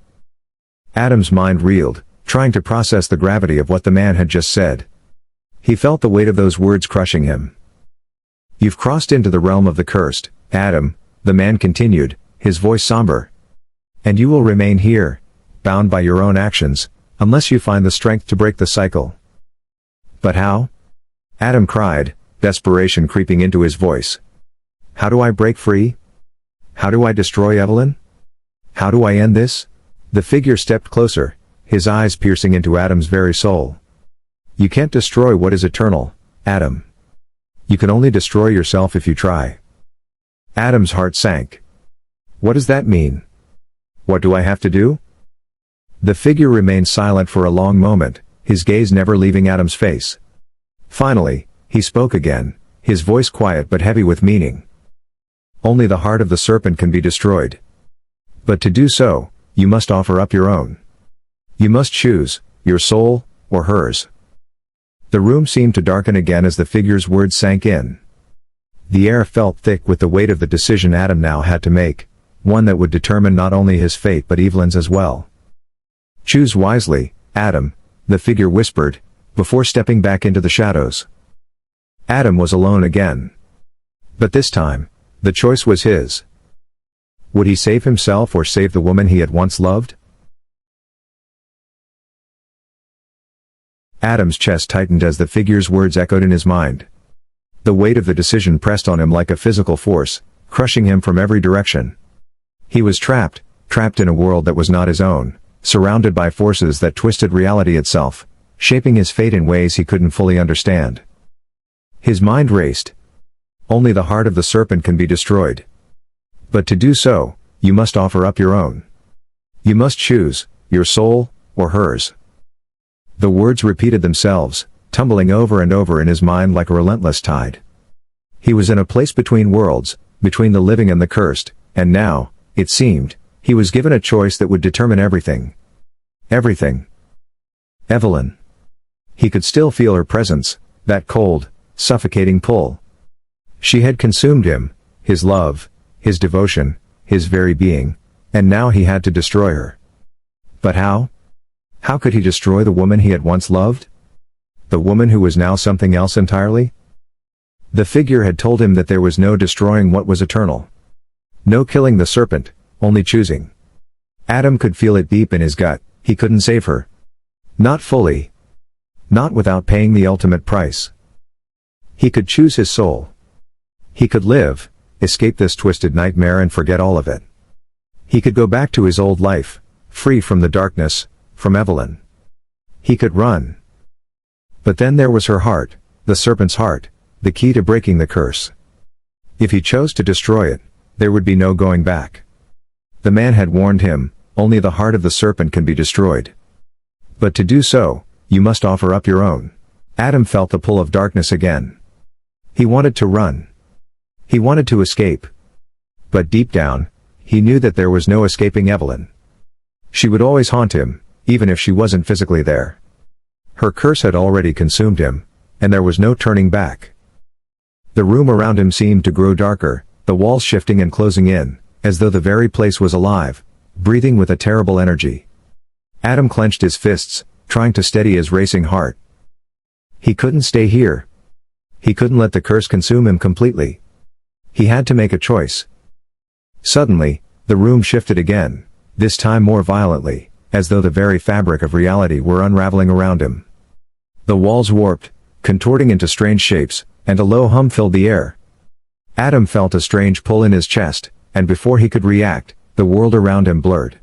Adam's mind reeled, trying to process the gravity of what the man had just said. He felt the weight of those words crushing him. You've crossed into the realm of the cursed, Adam, the man continued, his voice somber. And you will remain here, bound by your own actions, unless you find the strength to break the cycle. But how? Adam cried, desperation creeping into his voice. How do I break free? How do I destroy Evelyn? How do I end this? The figure stepped closer, his eyes piercing into Adam's very soul. You can't destroy what is eternal, Adam. You can only destroy yourself if you try. Adam's heart sank. What does that mean? What do I have to do? The figure remained silent for a long moment, his gaze never leaving Adam's face. Finally, he spoke again, his voice quiet but heavy with meaning. Only the heart of the serpent can be destroyed. But to do so, you must offer up your own. You must choose, your soul, or hers. The room seemed to darken again as the figure's words sank in. The air felt thick with the weight of the decision Adam now had to make, one that would determine not only his fate but Evelyn's as well. Choose wisely, Adam, the figure whispered, before stepping back into the shadows. Adam was alone again. But this time, the choice was his. Would he save himself or save the woman he had once loved? Adam's chest tightened as the figure's words echoed in his mind. The weight of the decision pressed on him like a physical force, crushing him from every direction. He was trapped in a world that was not his own, surrounded by forces that twisted reality itself, shaping his fate in ways he couldn't fully understand. His mind raced. Only the heart of the serpent can be destroyed. But to do so, you must offer up your own. You must choose, your soul, or hers. The words repeated themselves, tumbling over and over in his mind like a relentless tide. He was in a place between worlds, between the living and the cursed, and now, it seemed, he was given a choice that would determine everything. Everything. Evelyn. He could still feel her presence, that cold, suffocating pull. She had consumed him, his love, his devotion, his very being, and now he had to destroy her. But how? How could he destroy the woman he had once loved? The woman who was now something else entirely? The figure had told him that there was no destroying what was eternal. No killing the serpent, only choosing. Adam could feel it deep in his gut, he couldn't save her. Not fully. Not without paying the ultimate price. He could choose his soul. He could live, escape this twisted nightmare and forget all of it. He could go back to his old life, free from the darkness, from Evelyn. He could run. But then there was her heart, the serpent's heart, the key to breaking the curse. If he chose to destroy it, there would be no going back. The man had warned him, only the heart of the serpent can be destroyed. But to do so, you must offer up your own. Adam felt the pull of darkness again. He wanted to run. He wanted to escape. But deep down, he knew that there was no escaping Evelyn. She would always haunt him, even if she wasn't physically there. Her curse had already consumed him, and there was no turning back. The room around him seemed to grow darker, the walls shifting and closing in, as though the very place was alive, breathing with a terrible energy. Adam clenched his fists, trying to steady his racing heart. He couldn't stay here. He couldn't let the curse consume him completely. He had to make a choice. Suddenly, the room shifted again, this time more violently, as though the very fabric of reality were unraveling around him. The walls warped, contorting into strange shapes, and a low hum filled the air. Adam felt a strange pull in his chest, and before he could react, the world around him blurred.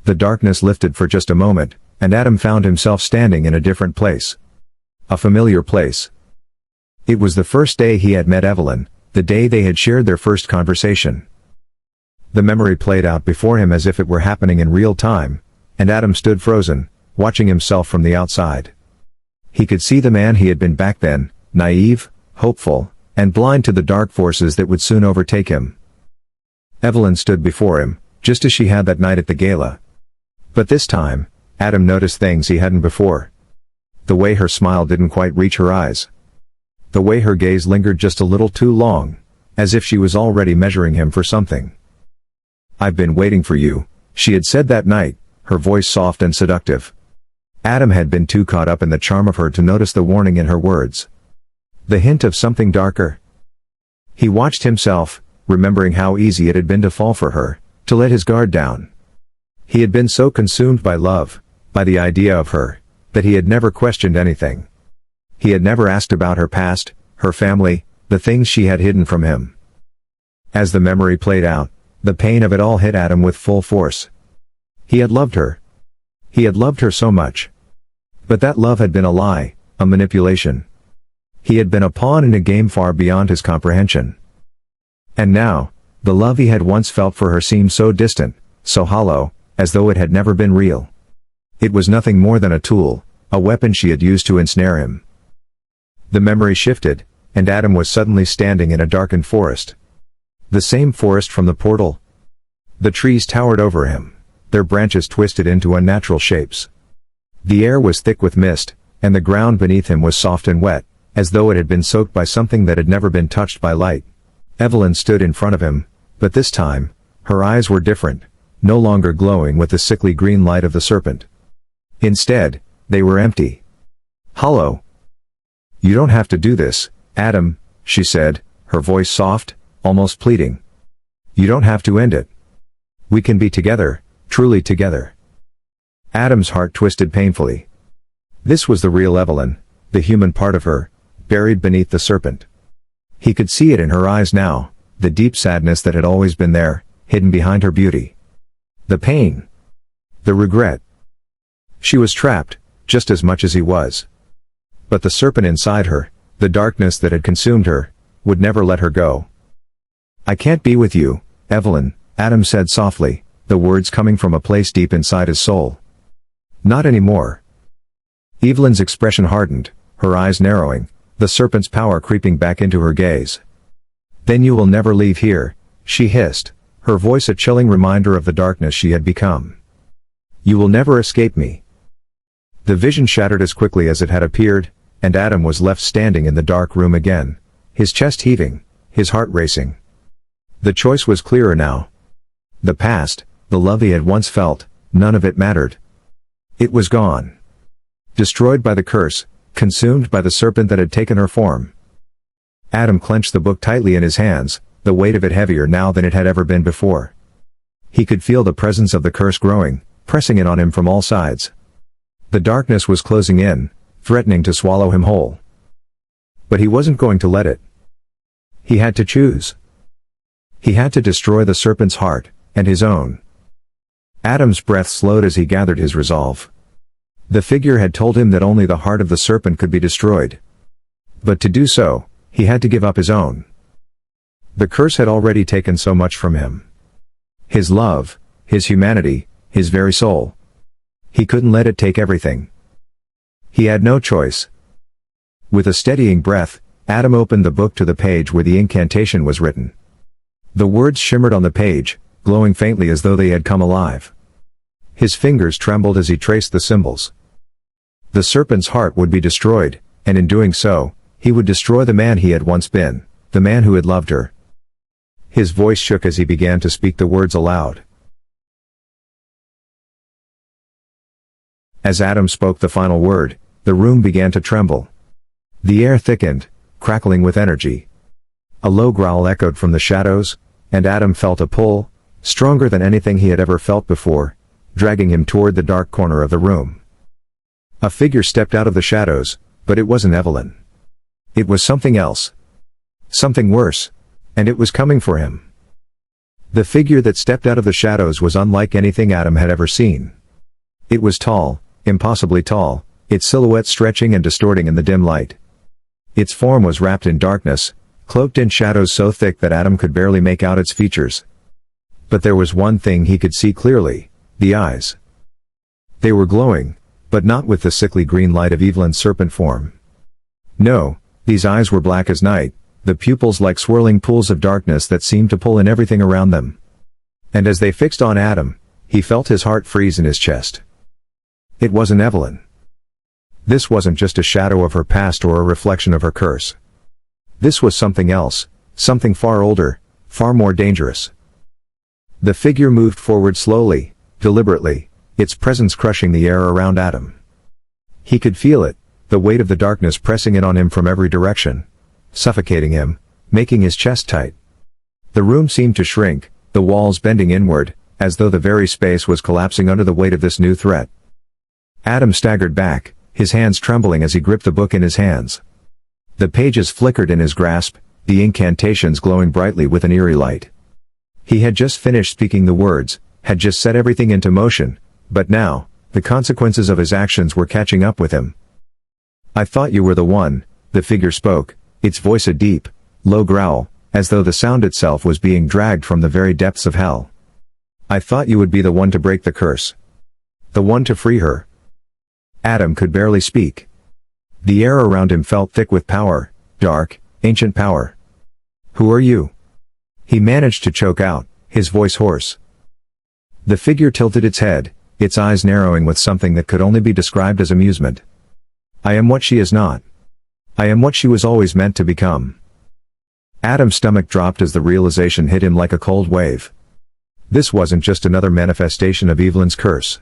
The darkness lifted for just a moment, and Adam found himself standing in a different place. A familiar place. It was the first day he had met Evelyn, the day they had shared their first conversation. The memory played out before him as if it were happening in real time, and Adam stood frozen, watching himself from the outside. He could see the man he had been back then, naive, hopeful, and blind to the dark forces that would soon overtake him. Evelyn stood before him, just as she had that night at the gala. But this time, Adam noticed things he hadn't before. The way her smile didn't quite reach her eyes. The way her gaze lingered just a little too long, as if she was already measuring him for something. "I've been waiting for you," she had said that night, her voice soft and seductive. Adam had been too caught up in the charm of her to notice the warning in her words. The hint of something darker. He watched himself, remembering how easy it had been to fall for her, to let his guard down. He had been so consumed by love, by the idea of her, that he had never questioned anything. He had never asked about her past, her family, the things she had hidden from him. As the memory played out, the pain of it all hit Adam with full force. He had loved her. He had loved her so much. But that love had been a lie, a manipulation. He had been a pawn in a game far beyond his comprehension. And now, the love he had once felt for her seemed so distant, so hollow, as though it had never been real. It was nothing more than a tool, a weapon she had used to ensnare him. The memory shifted, and Adam was suddenly standing in a darkened forest. The same forest from the portal. The trees towered over him, their branches twisted into unnatural shapes. The air was thick with mist, and the ground beneath him was soft and wet, as though it had been soaked by something that had never been touched by light. Evelyn stood in front of him, but this time, her eyes were different, no longer glowing with the sickly green light of the serpent. Instead, they were empty. Hollow. "You don't have to do this, Adam," she said, her voice soft, almost pleading. "You don't have to end it. We can be together, truly together." Adam's heart twisted painfully. This was the real Evelyn, the human part of her, buried beneath the serpent. He could see it in her eyes now, the deep sadness that had always been there, hidden behind her beauty. The pain. The regret. She was trapped, just as much as he was. But the serpent inside her, the darkness that had consumed her, would never let her go. "I can't be with you, Evelyn," Adam said softly, the words coming from a place deep inside his soul. "Not anymore." Evelyn's expression hardened, her eyes narrowing, the serpent's power creeping back into her gaze. "Then you will never leave here," she hissed, her voice a chilling reminder of the darkness she had become. "You will never escape me." The vision shattered as quickly as it had appeared, and Adam was left standing in the dark room again, his chest heaving, his heart racing. The choice was clearer now. The past, the love he had once felt, none of it mattered. It was gone. Destroyed by the curse, consumed by the serpent that had taken her form. Adam clenched the book tightly in his hands, the weight of it heavier now than it had ever been before. He could feel the presence of the curse growing, pressing in on him from all sides. The darkness was closing in, threatening to swallow him whole. But he wasn't going to let it. He had to choose. He had to destroy the serpent's heart, and his own. Adam's breath slowed as he gathered his resolve. The figure had told him that only the heart of the serpent could be destroyed. But to do so, he had to give up his own. The curse had already taken so much from him. His love, his humanity, his very soul. He couldn't let it take everything. He had no choice. With a steadying breath, Adam opened the book to the page where the incantation was written. The words shimmered on the page, glowing faintly as though they had come alive. His fingers trembled as he traced the symbols. The serpent's heart would be destroyed, and in doing so, he would destroy the man he had once been, the man who had loved her. His voice shook as he began to speak the words aloud. As Adam spoke the final word, the room began to tremble. The air thickened, crackling with energy. A low growl echoed from the shadows, and Adam felt a pull, stronger than anything he had ever felt before, dragging him toward the dark corner of the room. A figure stepped out of the shadows, but it wasn't Evelyn. It was something else. Something worse, and it was coming for him. The figure that stepped out of the shadows was unlike anything Adam had ever seen. It was tall, impossibly tall, its silhouette stretching and distorting in the dim light. Its form was wrapped in darkness, cloaked in shadows so thick that Adam could barely make out its features. But there was one thing he could see clearly: the eyes. They were glowing, but not with the sickly green light of Evelyn's serpent form. No, these eyes were black as night, the pupils like swirling pools of darkness that seemed to pull in everything around them. And as they fixed on Adam, he felt his heart freeze in his chest. It wasn't Evelyn. This wasn't just a shadow of her past or a reflection of her curse. This was something else, something far older, far more dangerous. The figure moved forward slowly, deliberately, its presence crushing the air around Adam. He could feel it, the weight of the darkness pressing in on him from every direction, suffocating him, making his chest tight. The room seemed to shrink, the walls bending inward, as though the very space was collapsing under the weight of this new threat. Adam staggered back, his hands trembling as he gripped the book in his hands. The pages flickered in his grasp, the incantations glowing brightly with an eerie light. He had just finished speaking the words, had just set everything into motion, but now, the consequences of his actions were catching up with him. "I thought you were the one," the figure spoke, its voice a deep, low growl, as though the sound itself was being dragged from the very depths of hell. "I thought you would be the one to break the curse. The one to free her." Adam could barely speak. The air around him felt thick with power, dark, ancient power. "Who are you?" he managed to choke out, his voice hoarse. The figure tilted its head, its eyes narrowing with something that could only be described as amusement. "I am what she is not. I am what she was always meant to become." Adam's stomach dropped as the realization hit him like a cold wave. This wasn't just another manifestation of Evelyn's curse.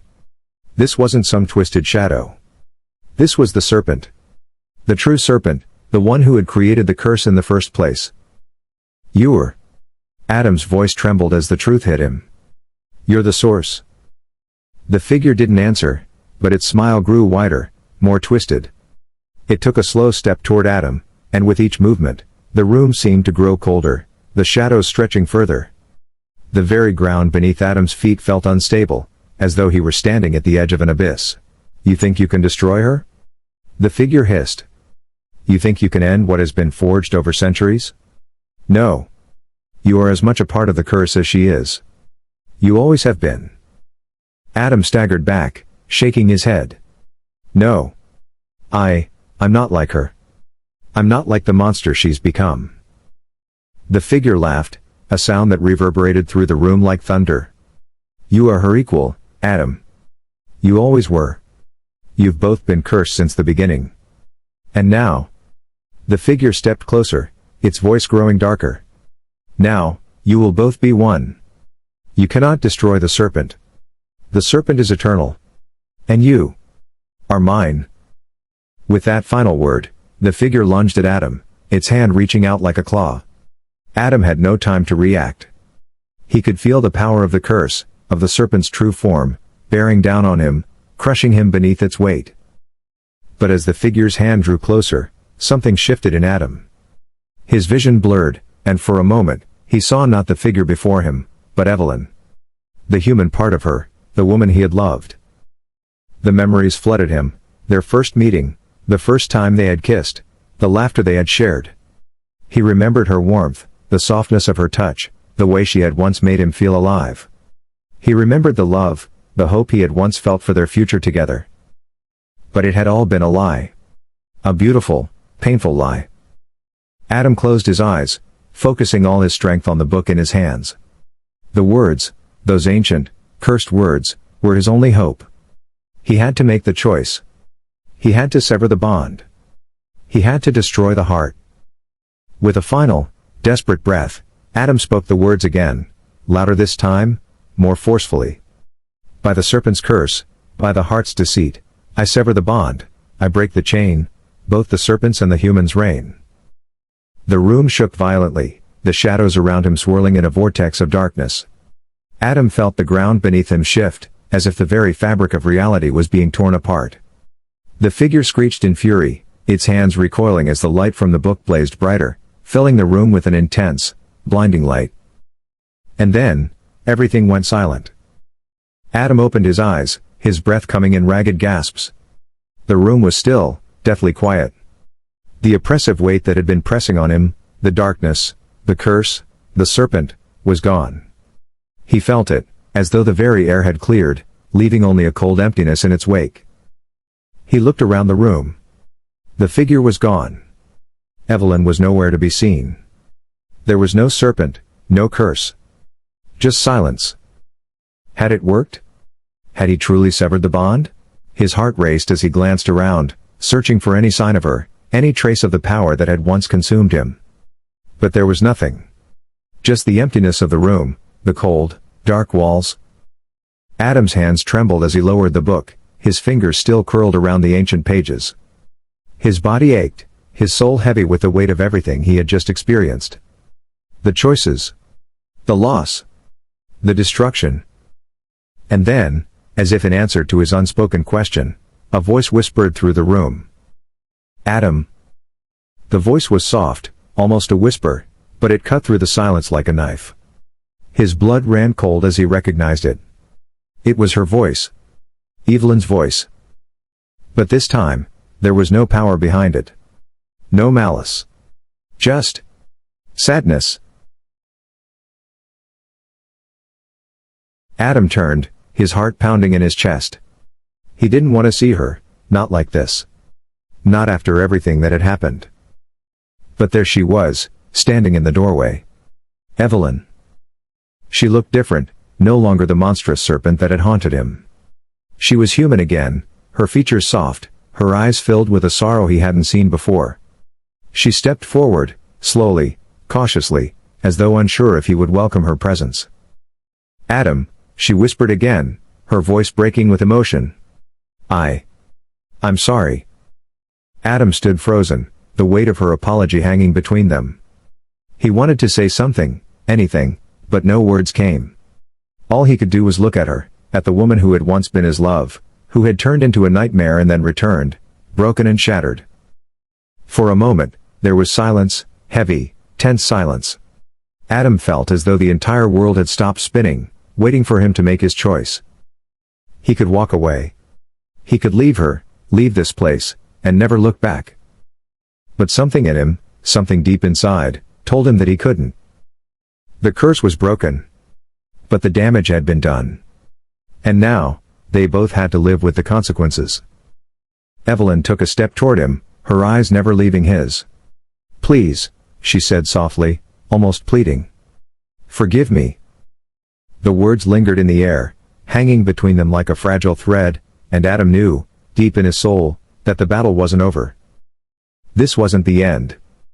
This wasn't some twisted shadow. This was the serpent. The true serpent, the one who had created the curse in the first place. "You're..." Adam's voice trembled as the truth hit him. "You're the source." The figure didn't answer, but its smile grew wider, more twisted. It took a slow step toward Adam, and with each movement, the room seemed to grow colder, the shadows stretching further. The very ground beneath Adam's feet felt unstable, as though he were standing at the edge of an abyss. "You think you can destroy her?" the figure hissed. "You think you can end what has been forged over centuries? No. You are as much a part of the curse as she is. You always have been." Adam staggered back, shaking his head. "No. I'm not like her. I'm not like the monster she's become." The figure laughed, a sound that reverberated through the room like thunder. "You are her equal, Adam. You always were. You've both been cursed since the beginning. And now..." The figure stepped closer, its voice growing darker. "Now, you will both be one. You cannot destroy the serpent. The serpent is eternal. And you are mine." With that final word, the figure lunged at Adam, its hand reaching out like a claw. Adam had no time to react. He could feel the power of the curse, of the serpent's true form, bearing down on him, crushing him beneath its weight. But as the figure's hand drew closer, something shifted in Adam. His vision blurred, and for a moment, he saw not the figure before him, but Evelyn. The human part of her, the woman he had loved. The memories flooded him, their first meeting, the first time they had kissed, the laughter they had shared. He remembered her warmth, the softness of her touch, the way she had once made him feel alive. He remembered the love, the hope he had once felt for their future together. But it had all been a lie. A beautiful, painful lie. Adam closed his eyes, focusing all his strength on the book in his hands. The words, those ancient, cursed words, were his only hope. He had to make the choice. He had to sever the bond. He had to destroy the heart. With a final, desperate breath, Adam spoke the words again, louder this time, more forcefully. "By the serpent's curse, by the heart's deceit, I sever the bond, I break the chain, both the serpent's and the human's reign." The room shook violently, the shadows around him swirling in a vortex of darkness. Adam felt the ground beneath him shift, as if the very fabric of reality was being torn apart. The figure screeched in fury, its hands recoiling as the light from the book blazed brighter, filling the room with an intense, blinding light. And then, everything went silent. Adam opened his eyes, his breath coming in ragged gasps. The room was still, deathly quiet. The oppressive weight that had been pressing on him, the darkness, the curse, the serpent, was gone. He felt it, as though the very air had cleared, leaving only a cold emptiness in its wake. He looked around the room. The figure was gone. Evelyn was nowhere to be seen. There was no serpent, no curse. Just silence. Had it worked? Had he truly severed the bond? His heart raced as he glanced around, searching for any sign of her, any trace of the power that had once consumed him. But there was nothing. Just the emptiness of the room, the cold, dark walls. Adam's hands trembled as he lowered the book, his fingers still curled around the ancient pages. His body ached, his soul heavy with the weight of everything he had just experienced. The choices. The loss. The destruction. And then, as if in answer to his unspoken question, a voice whispered through the room. Adam. The voice was soft, almost a whisper, but it cut through the silence like a knife. His blood ran cold as he recognized it. It was her voice. Evelyn's voice. But this time, there was no power behind it. No malice. Just sadness. Adam turned, his heart pounding in his chest. He didn't want to see her, not like this. Not after everything that had happened. But there she was, standing in the doorway. Evelyn. She looked different, no longer the monstrous serpent that had haunted him. She was human again, her features soft, her eyes filled with a sorrow he hadn't seen before. She stepped forward, slowly, cautiously, as though unsure if he would welcome her presence. Adam, she whispered again, her voice breaking with emotion. I'm sorry. Adam stood frozen, the weight of her apology hanging between them. He wanted to say something, anything, but no words came. All he could do was look at her, at the woman who had once been his love, who had turned into a nightmare and then returned, broken and shattered. For a moment, there was silence, heavy, tense silence. Adam felt as though the entire world had stopped spinning, waiting for him to make his choice. He could walk away. He could leave her, leave this place, and never look back. But something in him, something deep inside, told him that he couldn't. The curse was broken. But the damage had been done. And now, they both had to live with the consequences. Evelyn took a step toward him, her eyes never leaving his. Please, she said softly, almost pleading. Forgive me. The words lingered in the air, hanging between them like a fragile thread, and Adam knew, deep in his soul, that the battle wasn't over. This wasn't the end.